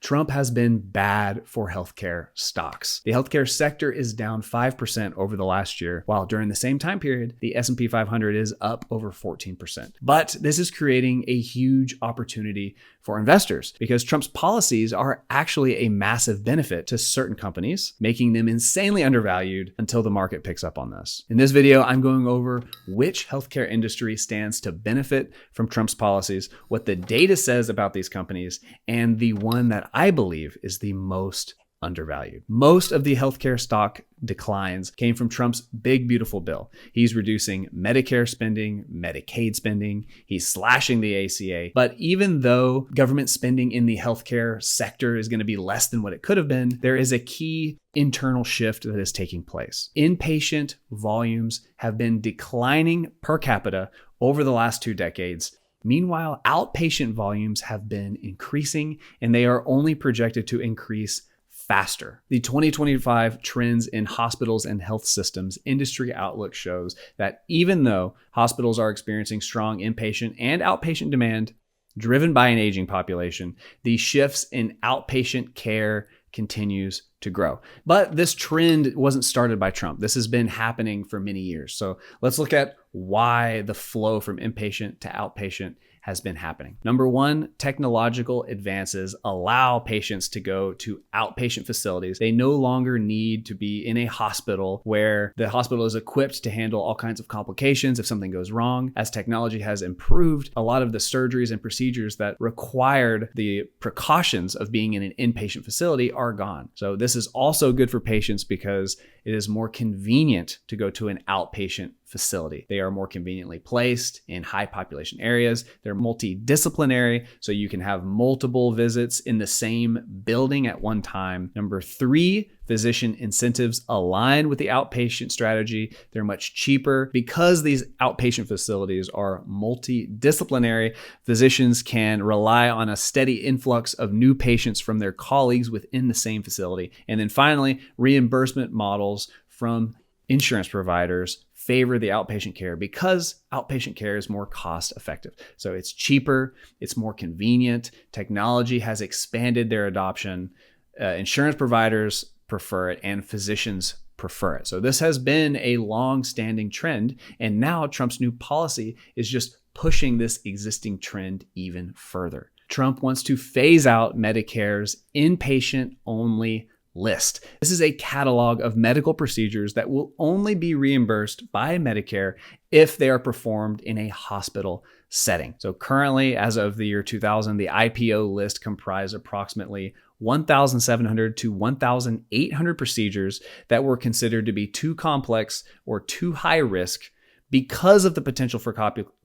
Trump has been bad for healthcare stocks. The healthcare sector is down 5% over the last year, while during the same time period, the S&P 500 is up over 14%. But this is creating a huge opportunity for investors because Trump's policies are actually a massive benefit to certain companies, making them insanely undervalued until the market picks up on this. In this video, I'm going over which healthcare industry stands to benefit from Trump's policies, what the data says about these companies, and the one that I believe is the most undervalued. Most of the healthcare stock declines came from Trump's big, beautiful bill. He's reducing Medicare spending, Medicaid spending, he's slashing the ACA. But even though government spending in the healthcare sector is going to be less than what it could have been, there is a key internal shift that is taking place. Inpatient volumes have been declining per capita over the last 2 decades. Meanwhile, outpatient volumes have been increasing, and they are only projected to increase faster. The 2025 Trends in Hospitals and Health Systems Industry Outlook shows that even though hospitals are experiencing strong inpatient and outpatient demand driven by an aging population, the shifts in outpatient care continues to grow. But this trend wasn't started by Trump. This has been happening for many years. So let's look at why the flow from inpatient to outpatient has been happening. Number one, technological advances allow patients to go to outpatient facilities. They no longer need to be in a hospital where the hospital is equipped to handle all kinds of complications if something goes wrong. As technology has improved, a lot of the surgeries and procedures that required the precautions of being in an inpatient facility are gone. So this is also good for patients because it is more convenient to go to an outpatient facility. They are more conveniently placed in high population areas. They're multidisciplinary, so you can have multiple visits in the same building at one time. Number three, physician incentives align with the outpatient strategy. They're much cheaper. Because these outpatient facilities are multidisciplinary, physicians can rely on a steady influx of new patients from their colleagues within the same facility. And then finally, reimbursement models from insurance providers favor the outpatient care because outpatient care is more cost effective. So it's cheaper, it's more convenient. Technology has expanded their adoption. Insurance providers prefer it and physicians prefer it. So this has been a long-standing trend, and now Trump's new policy is just pushing this existing trend even further. Trump wants to phase out Medicare's inpatient-only list. This is a catalog of medical procedures that will only be reimbursed by Medicare if they are performed in a hospital setting. So currently, as of the year 2000, the IPO list comprised approximately 1,700 to 1,800 procedures that were considered to be too complex or too high risk because of the potential for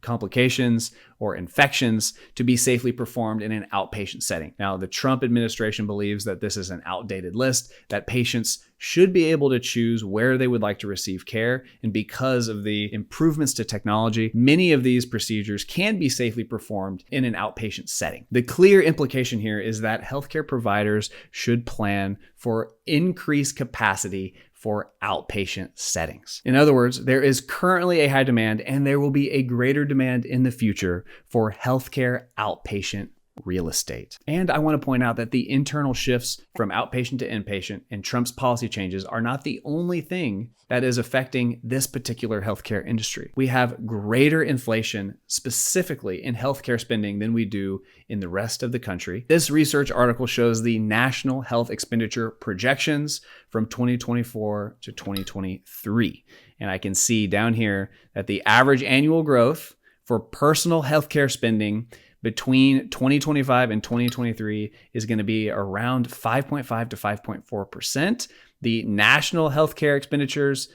complications or infections to be safely performed in an outpatient setting. Now, the Trump administration believes that this is an outdated list, that patients should be able to choose where they would like to receive care. And because of the improvements to technology, many of these procedures can be safely performed in an outpatient setting. The clear implication here is that healthcare providers should plan for increased capacity for outpatient settings. In other words, there is currently a high demand and there will be a greater demand in the future for healthcare outpatient real estate. And I want to point out that the internal shifts from outpatient to inpatient and Trump's policy changes are not the only thing that is affecting this particular healthcare industry. We have greater inflation specifically in healthcare spending than we do in the rest of the country. This research article shows the national health expenditure projections from 2024 to 2023. And I can see down here that the average annual growth for personal healthcare spending between 2025 and 2023 is going to be around 5.5 to 5.4%. The national healthcare expenditures,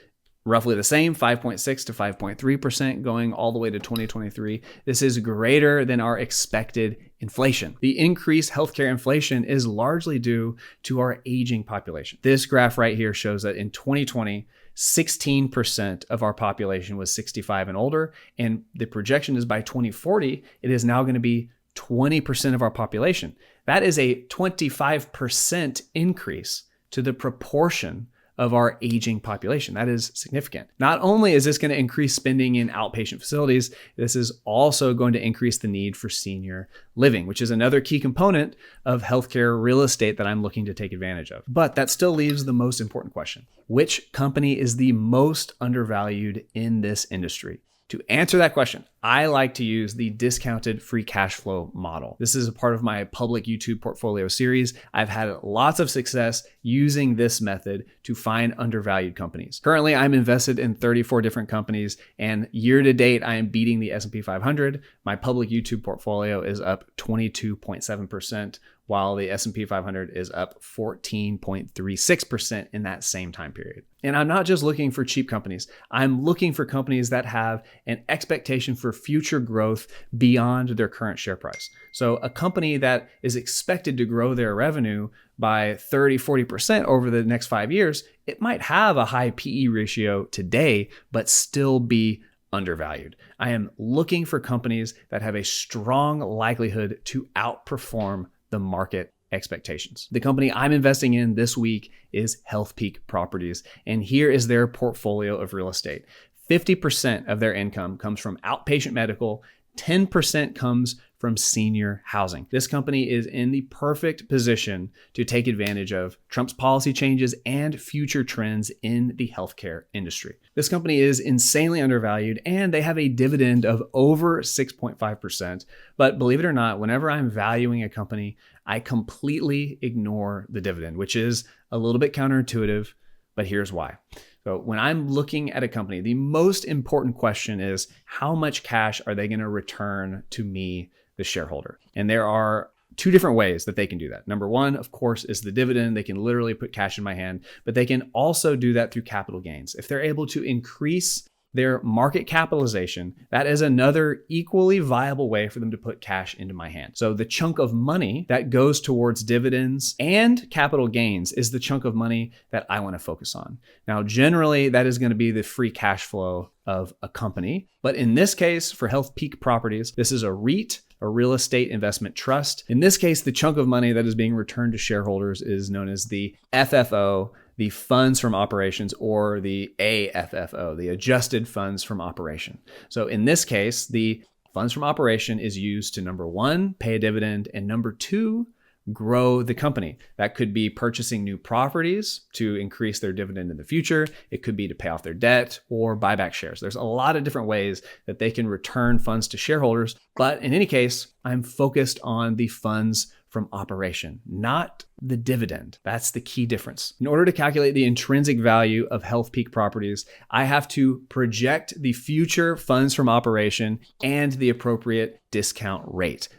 roughly the same, 5.6 to 5.3% going all the way to 2023. This is greater than our expected inflation. The increased healthcare inflation is largely due to our aging population. This graph right here shows that in 2020, 16% of our population was 65 and older, and the projection is by 2040, it is now going to be 20% of our population. That is a 25% increase to the proportion of our aging population. That is significant. Not only is this going to increase spending in outpatient facilities, this is also going to increase the need for senior living, which is another key component of healthcare real estate that I'm looking to take advantage of. But that still leaves the most important question. Which company is the most undervalued in this industry? To answer that question, I like to use the discounted free cash flow model. This is a part of my public YouTube portfolio series. I've had lots of success using this method to find undervalued companies. Currently, I'm invested in 34 different companies, and year to date, I am beating the S&P 500. My public YouTube portfolio is up 22.7%, while the S&P 500 is up 14.36% in that same time period. And I'm not just looking for cheap companies. I'm looking for companies that have an expectation for future growth beyond their current share price. So a company that is expected to grow their revenue by 30, 40% over the next 5 years, it might have a high PE ratio today, but still be undervalued. I am looking for companies that have a strong likelihood to outperform the market expectations. The company I'm investing in this week is Healthpeak Properties, and here is their portfolio of real estate. 50% of their income comes from outpatient medical, 10% comes from senior housing. This company is in the perfect position to take advantage of Trump's policy changes and future trends in the healthcare industry. This company is insanely undervalued, and they have a dividend of over 6.5%. But believe it or not, whenever I'm valuing a company, I completely ignore the dividend, which is a little bit counterintuitive, but here's why. So when I'm looking at a company, the most important question is how much cash are they going to return to me, the shareholder? And there are two different ways that they can do that. Number one, of course, is the dividend. They can literally put cash in my hand, but they can also do that through capital gains. If they're able to increase their market capitalization, that is another equally viable way for them to put cash into my hand. So the chunk of money that goes towards dividends and capital gains is the chunk of money that I want to focus on. Now, generally, that is going to be the free cash flow of a company. But in this case, for Healthpeak Properties, this is a REIT, a real estate investment trust. In this case, the chunk of money that is being returned to shareholders is known as the FFO, the funds from operations, or the AFFO, the adjusted funds from operation. So in this case, the funds from operation is used to, number one, pay a dividend, and number two, grow the company. That could be purchasing new properties to increase their dividend in the future. It could be to pay off their debt or buy back shares. There's a lot of different ways that they can return funds to shareholders. But in any case, I'm focused on the funds from operation, not the dividend. That's the key difference. In order to calculate the intrinsic value of Healthpeak Properties, I have to project the future funds from operation and the appropriate discount rate.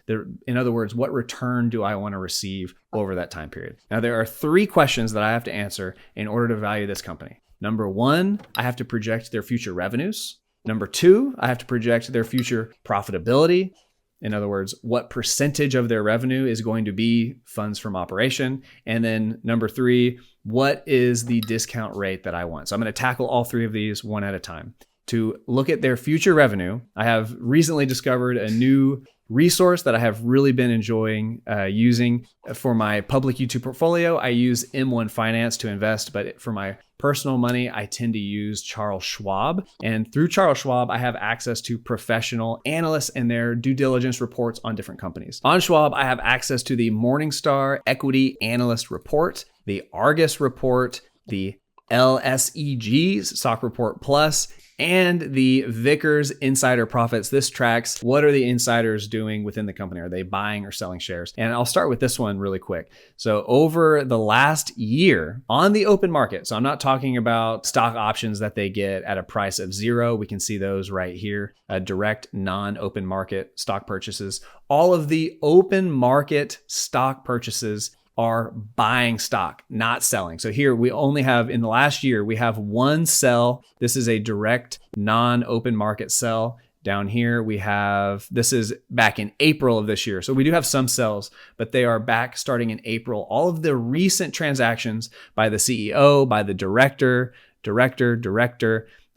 In other words, what return do I want to receive over that time period? Now, there are three questions that I have to answer in order to value this company. Number one, I have to project their future revenues. Number two, I have to project their future profitability. In other words, what percentage of their revenue is going to be funds from operation? And then number three, what is the discount rate that I want? So I'm going to tackle all three of these one at a time. To look at their future revenue, I have recently discovered a new resource that I have really been enjoying using for my public YouTube portfolio. I use M1 Finance to invest, but for my personal money, I tend to use Charles Schwab. And through Charles Schwab, I have access to professional analysts and their due diligence reports on different companies. On Schwab, I have access to the Morningstar Equity Analyst Report, the Argus Report, the LSEG Stock Report Plus, and the Vickers Insider Profits. This tracks what are the insiders doing within the company. Are they buying or selling shares? And I'll start with this one really quick. So over the last year on the open market, so I'm not talking about stock options that they get at a price of zero. We can see those right here, direct non-open market stock purchases. All of the open market stock purchases are buying stock, not selling. So here we only have, in the last year, we have one sell. This is a direct non-open market sell. Down here we have, this is back in April of this year. So we do have some sells, but they are back starting in April. All of the recent transactions by the CEO, by the director,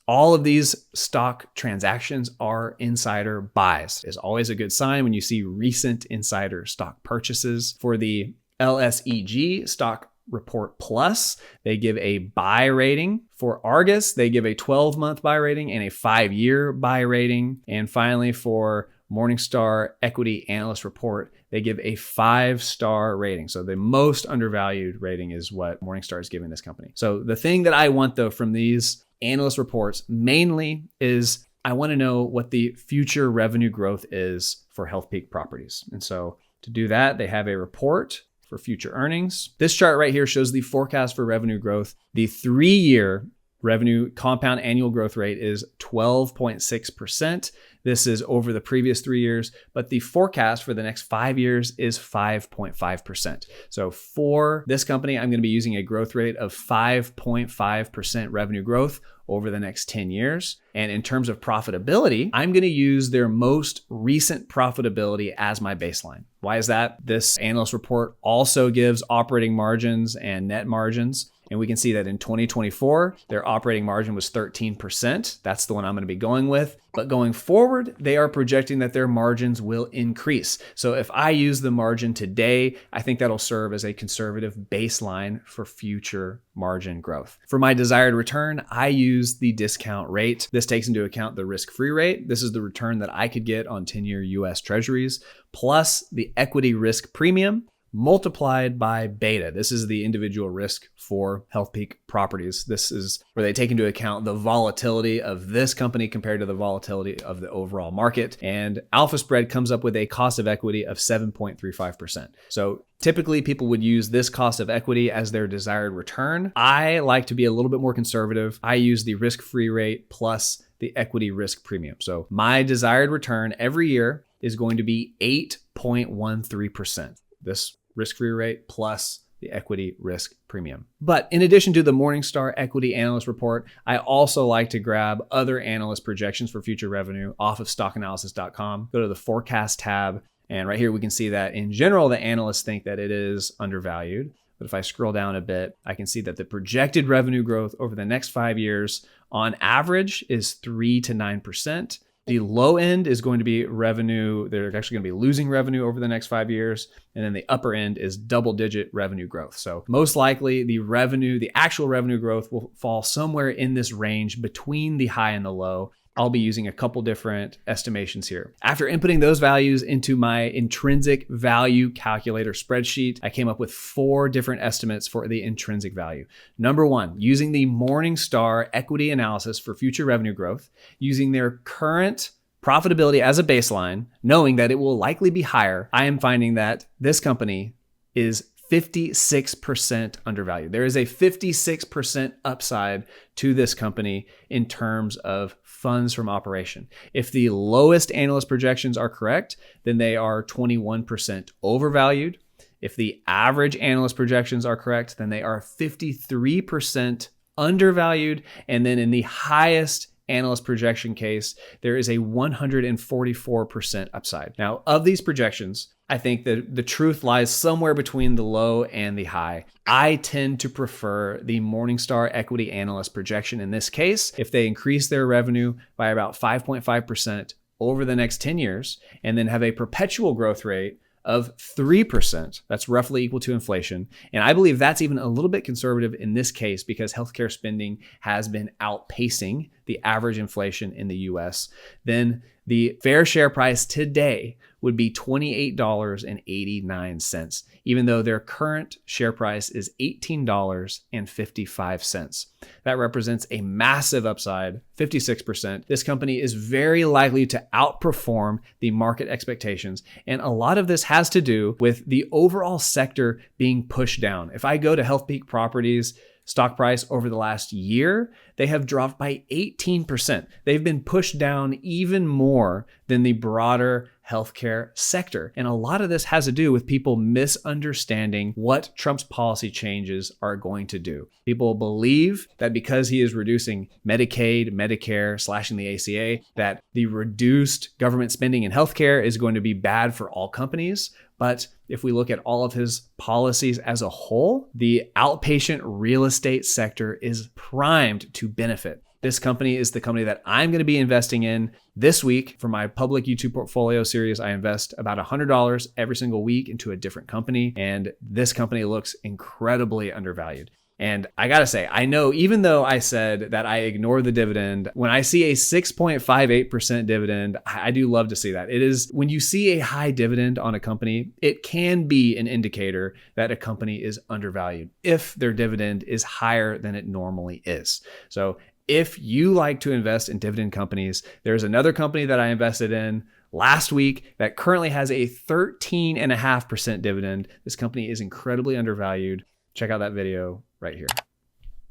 all of these stock transactions are insider buys. It's always a good sign when you see recent insider stock purchases. For the LSEG stock Report Plus, they give a buy rating. For Argus, they give a 12-month buy rating and a 5-year buy rating. And finally, for Morningstar Equity Analyst Report, they give a 5-star rating. So the most undervalued rating is what Morningstar is giving this company. So the thing that I want though from these analyst reports mainly is I want to know what the future revenue growth is for Healthpeak Properties. And so to do that, they have a report for future earnings. This chart right here shows the forecast for revenue growth. The 3-year revenue compound annual growth rate is 12.6%. This is over the previous 3 years, but the forecast for the next 5 years is 5.5%. So for this company, I'm going to be using a growth rate of 5.5% revenue growth over the next 10 years. And in terms of profitability, I'm going to use their most recent profitability as my baseline. Why is that? This analyst report also gives operating margins and net margins. And we can see that in 2024, their operating margin was 13%. That's the one I'm going to be going with. But going forward, they are projecting that their margins will increase. So if I use the margin today, I think that'll serve as a conservative baseline for future margin growth. For my desired return, I use the discount rate. This takes into account the risk-free rate. This is the return that I could get on 10-year US Treasuries, plus the equity risk premium, multiplied by beta. This is the individual risk for Healthpeak Properties. This is where they take into account the volatility of this company compared to the volatility of the overall market. And alpha spread comes up with a cost of equity of 7.35%. So typically people would use this cost of equity as their desired return. I like to be a little bit more conservative. I use the risk-free rate plus the equity risk premium. So my desired return every year is going to be 8.13%. This risk-free rate plus the equity risk premium. But in addition to the Morningstar Equity Analyst Report, I also like to grab other analyst projections for future revenue off of stockanalysis.com. Go to the forecast tab, and right here we can see that in general, the analysts think that it is undervalued. But if I scroll down a bit, I can see that the projected revenue growth over the next 5 years on average is 3 to 9%. The low end is going to be revenue. They're actually going to be losing revenue over the next 5 years. And then the upper end is double-digit revenue growth. So most likely the actual revenue growth will fall somewhere in this range between the high and the low. I'll be using a couple different estimations here. After inputting those values into my intrinsic value calculator spreadsheet, I came up with 4 different estimates for the intrinsic value. Number 1, using the Morningstar equity analysis for future revenue growth, using their current profitability as a baseline, knowing that it will likely be higher, I am finding that this company is 56% undervalued. There is a 56% upside to this company in terms of funds from operation. If the lowest analyst projections are correct, then they are 21% overvalued. If the average analyst projections are correct, then they are 53% undervalued. And then in the highest analyst projection case, there is a 144% upside. Now, of these projections, I think that the truth lies somewhere between the low and the high. I tend to prefer the Morningstar Equity Analyst projection in this case. If they increase their revenue by about 5.5% over the next 10 years and then have a perpetual growth rate of 3%, that's roughly equal to inflation. And I believe that's even a little bit conservative in this case because healthcare spending has been outpacing the average inflation in the US. Then the fair share price today would be $28.89, even though their current share price is $18.55. That represents a massive upside, 56%. This company is very likely to outperform the market expectations. And a lot of this has to do with the overall sector being pushed down. If I go to Healthpeak Properties, stock price over the last year, they have dropped by 18%. They've been pushed down even more than the broader healthcare sector. And a lot of this has to do with people misunderstanding what Trump's policy changes are going to do. People believe that because he is reducing Medicaid, Medicare, slashing the ACA, that the reduced government spending in healthcare is going to be bad for all companies. But if we look at all of his policies as a whole, the outpatient real estate sector is primed to benefit. This company is the company that I'm going to be investing in this week. For my public YouTube portfolio series, I invest about $100 every single week into a different company. And this company looks incredibly undervalued. And I gotta say, I know even though I said that I ignore the dividend, when I see a 6.58% dividend, I do love to see that. It is, when you see a high dividend on a company, it can be an indicator that a company is undervalued if their dividend is higher than it normally is. So if you like to invest in dividend companies, there's another company that I invested in last week that currently has a 13.5% dividend. This company is incredibly undervalued. Check out that video right here.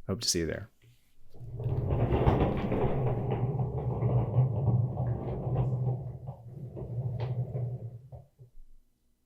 Hope to see you there.